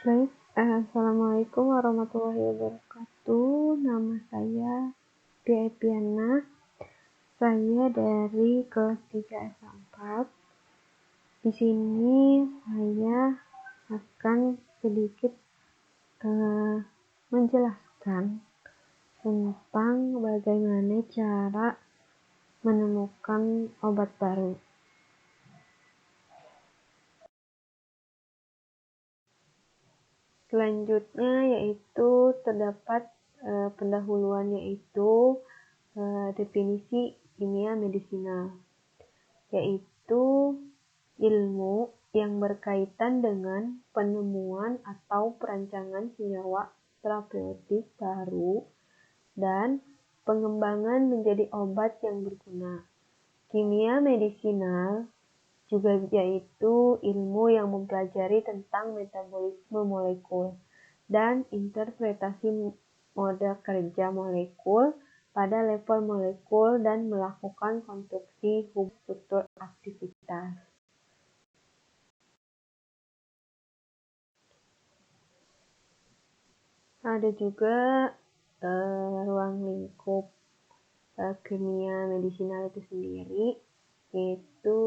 Baik, Assalamualaikum warahmatullahi wabarakatuh. Nama saya Tia Epiana. Saya dari kelas 3 S4. Di sini saya akan sedikit menjelaskan tentang bagaimana cara menemukan obat baru. Selanjutnya yaitu terdapat pendahuluan, yaitu definisi kimia medisinal, yaitu ilmu yang berkaitan dengan penemuan atau perancangan senyawa terapeutik baru dan pengembangan menjadi obat yang berguna. Kimia medisinal juga yaitu ilmu yang mempelajari tentang metabolisme molekul dan interpretasi model kerja molekul pada level molekul dan melakukan konstruksi hubungan struktur aktivitas. Ada juga ruang lingkup kimia medisinal itu sendiri, yaitu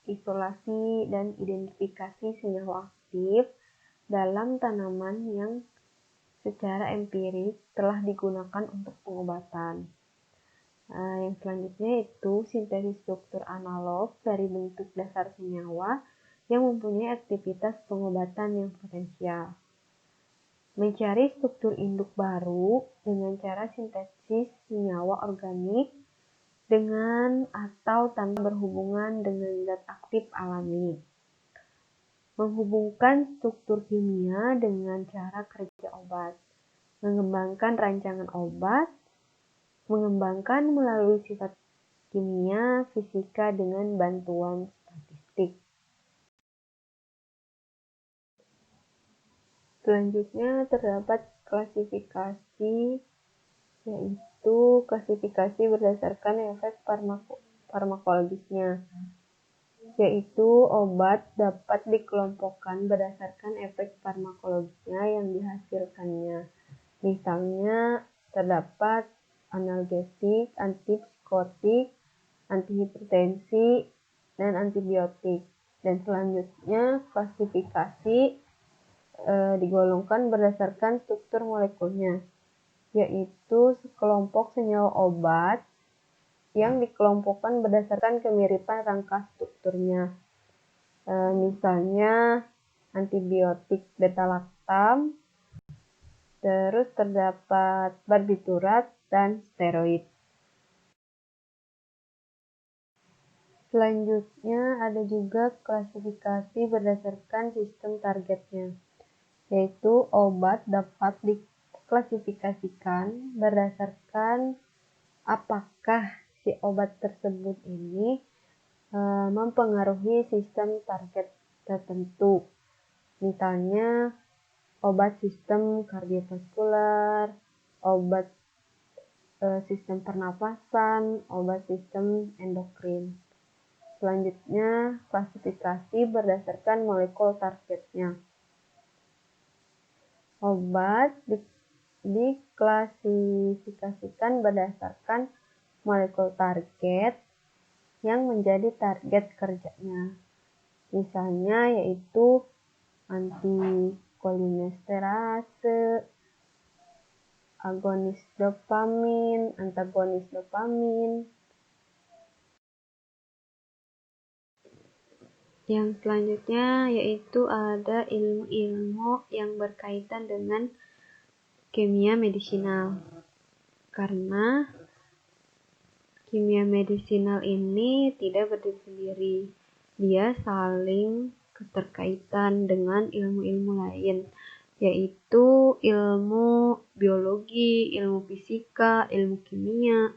isolasi dan identifikasi senyawa aktif dalam tanaman yang secara empiris telah digunakan untuk pengobatan. Yang selanjutnya itu sintesis struktur analog dari bentuk dasar senyawa yang mempunyai aktivitas pengobatan yang potensial. Mencari struktur induk baru dengan cara sintesis senyawa organik dengan atau tanpa berhubungan dengan zat aktif alami. Menghubungkan struktur kimia dengan cara kerja obat. Mengembangkan rancangan obat. Mengembangkan melalui sifat kimia fisika dengan bantuan statistik. Selanjutnya terdapat klasifikasi, yaitu klasifikasi berdasarkan efek farmakologisnya, yaitu obat dapat dikelompokkan berdasarkan efek farmakologisnya yang dihasilkannya. Misalnya terdapat analgesik, antipsikotik, antihipertensi, dan antibiotik. Dan selanjutnya klasifikasi digolongkan berdasarkan struktur molekulnya, yaitu sekelompok senyawa obat yang dikelompokkan berdasarkan kemiripan rangka strukturnya. Misalnya antibiotik beta-laktam, terus terdapat barbiturat dan steroid. Selanjutnya ada juga klasifikasi berdasarkan sistem targetnya, yaitu obat dapat diklasifikasikan berdasarkan apakah si obat tersebut ini mempengaruhi sistem target tertentu. Misalnya obat sistem kardiovaskular, obat sistem pernapasan, obat sistem endokrin. Selanjutnya klasifikasi berdasarkan molekul targetnya. Obat diklasifikasikan berdasarkan molekul target yang menjadi target kerjanya. Misalnya yaitu antikolinesterase, agonis dopamin, antagonis dopamin. Yang selanjutnya yaitu ada ilmu-ilmu yang berkaitan dengan kimia medisinal. Karena kimia medisinal ini tidak berdiri sendiri. Dia saling keterkaitan dengan ilmu-ilmu lain, yaitu ilmu biologi, ilmu fisika, ilmu kimia,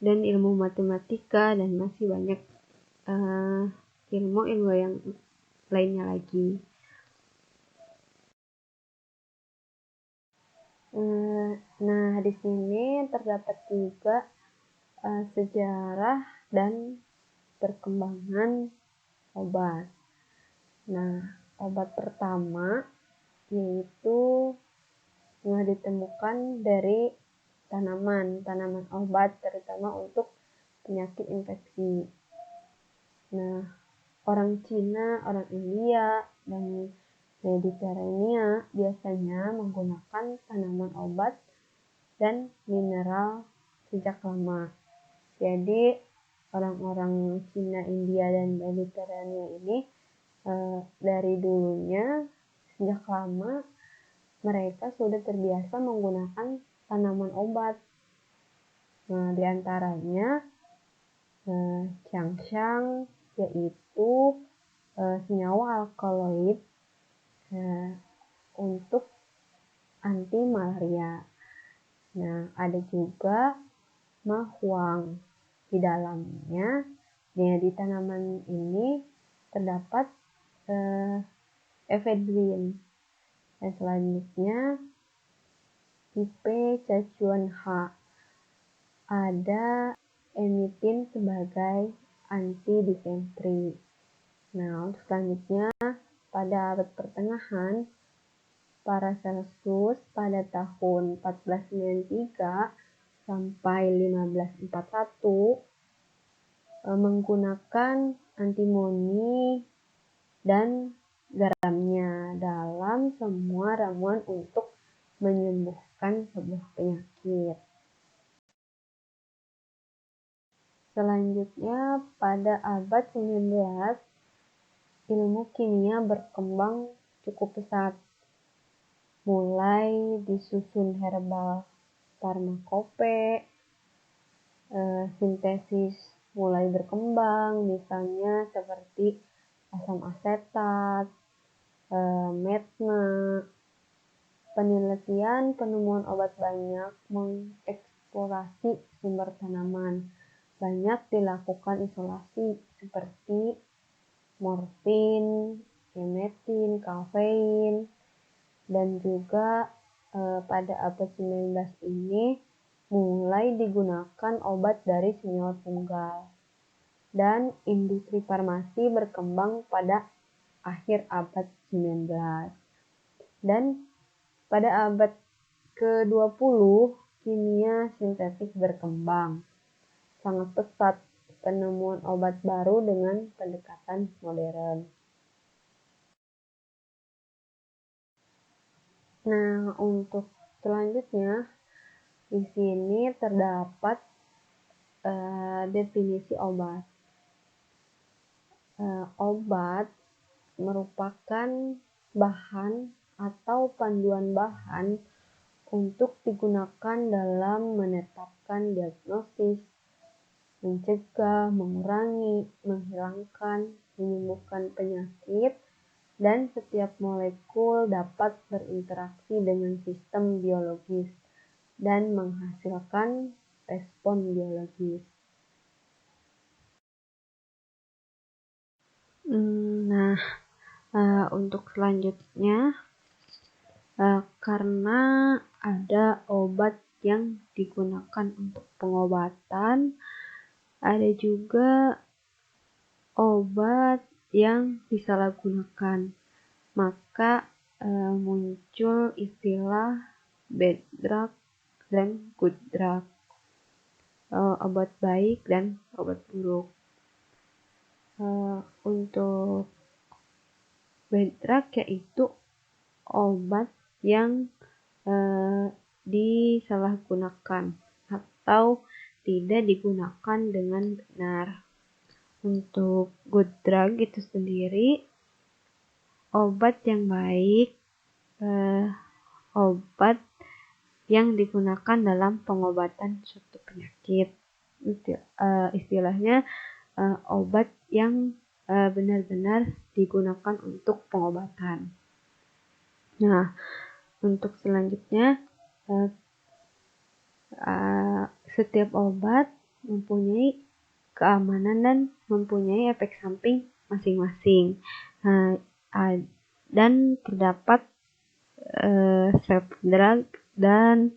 dan ilmu matematika, dan masih banyak ilmu-ilmu yang lainnya lagi. Nah, di sini terdapat juga sejarah dan perkembangan obat. Nah, obat pertama yaitu ditemukan dari tanaman obat, terutama untuk penyakit infeksi. Nah, orang Cina, orang India, dan Mediterania biasanya menggunakan tanaman obat dan mineral sejak lama. Jadi, orang-orang Cina, India, dan Mediterania ini dari dulunya, sejak lama, mereka sudah terbiasa menggunakan tanaman obat. Nah, diantaranya Xiangxiang, yaitu senyawa alkaloid untuk anti malaria. Nah, ada juga mahuang. Di dalamnya, di tanaman ini terdapat efedrin. Dan selanjutnya Ipecacuanha, ada emitin sebagai anti disentri. Nah, untuk selanjutnya pada abad pertengahan, Paracelsus pada tahun 1493 sampai 1541 menggunakan antimoni dan garamnya dalam semua ramuan untuk menyembuhkan sebuah penyakit. Selanjutnya, pada abad 19, ilmu kimia berkembang cukup pesat. Mulai disusun herbal farmakope, sintesis mulai berkembang, misalnya seperti asam asetat, metna. Penelitian penemuan obat banyak mengeksplorasi sumber tanaman. Banyak dilakukan isolasi seperti morfin, emetin, kafein, dan juga pada abad 19 ini mulai digunakan obat dari senyawa tunggal. Dan industri farmasi berkembang pada akhir abad 19. Dan pada abad ke-20, kimia sintetik berkembang sangat pesat, penemuan obat baru dengan pendekatan modern. Nah, untuk selanjutnya di sini terdapat definisi obat. Obat merupakan bahan atau panduan bahan untuk digunakan dalam menetapkan diagnosis, mencegah, mengurangi, menghilangkan, menyembuhkan penyakit, dan setiap molekul dapat berinteraksi dengan sistem biologis dan menghasilkan respon biologis. Nah, untuk selanjutnya, karena ada obat yang digunakan untuk pengobatan, ada juga obat yang disalahgunakan. Maka muncul istilah bad drug dan good drug, obat baik dan obat buruk. Untuk bad drug yaitu obat yang disalahgunakan atau tidak digunakan dengan benar. Untuk good drug itu sendiri obat yang baik, obat yang digunakan dalam pengobatan suatu penyakit. Istilahnya obat yang benar-benar digunakan untuk pengobatan. Nah, untuk selanjutnya, setiap obat mempunyai keamanan dan mempunyai efek samping masing-masing. Dan terdapat safe drug dan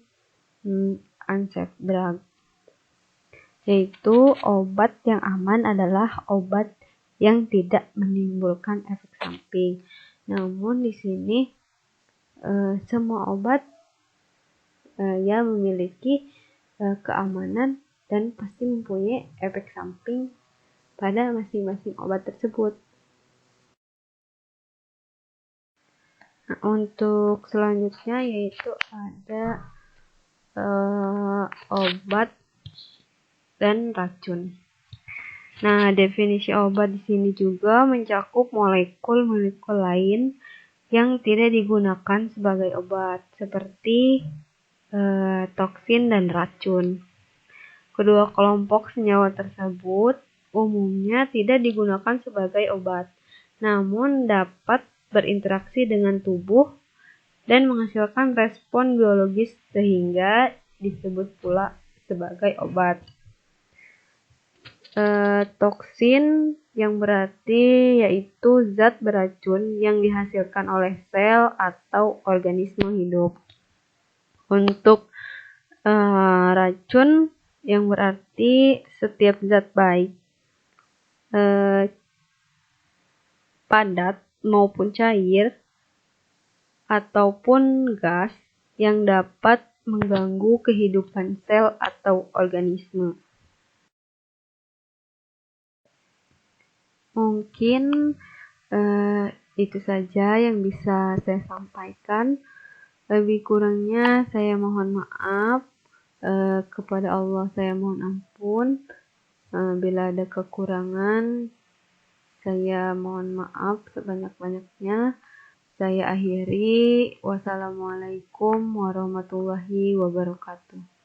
unsafe drug. Yaitu obat yang aman adalah obat yang tidak menimbulkan efek samping. Namun di sini semua obat ya memiliki keamanan dan pasti mempunyai efek samping pada masing-masing obat tersebut. Nah, untuk selanjutnya yaitu ada obat dan racun. Nah, definisi obat di sini juga mencakup molekul-molekul lain yang tidak digunakan sebagai obat, seperti toksin dan racun. Kedua kelompok senyawa tersebut umumnya tidak digunakan sebagai obat, namun dapat berinteraksi dengan tubuh dan menghasilkan respon biologis sehingga disebut pula sebagai obat. Toksin yang berarti yaitu zat beracun yang dihasilkan oleh sel atau organisme hidup. Untuk racun yang berarti setiap zat baik padat maupun cair ataupun gas yang dapat mengganggu kehidupan sel atau organisme. Mungkin itu saja yang bisa saya sampaikan. Lebih kurangnya saya mohon maaf. Kepada Allah saya mohon ampun. Bila ada kekurangan, saya mohon maaf sebanyak-banyaknya. Saya akhiri. Wassalamualaikum warahmatullahi wabarakatuh.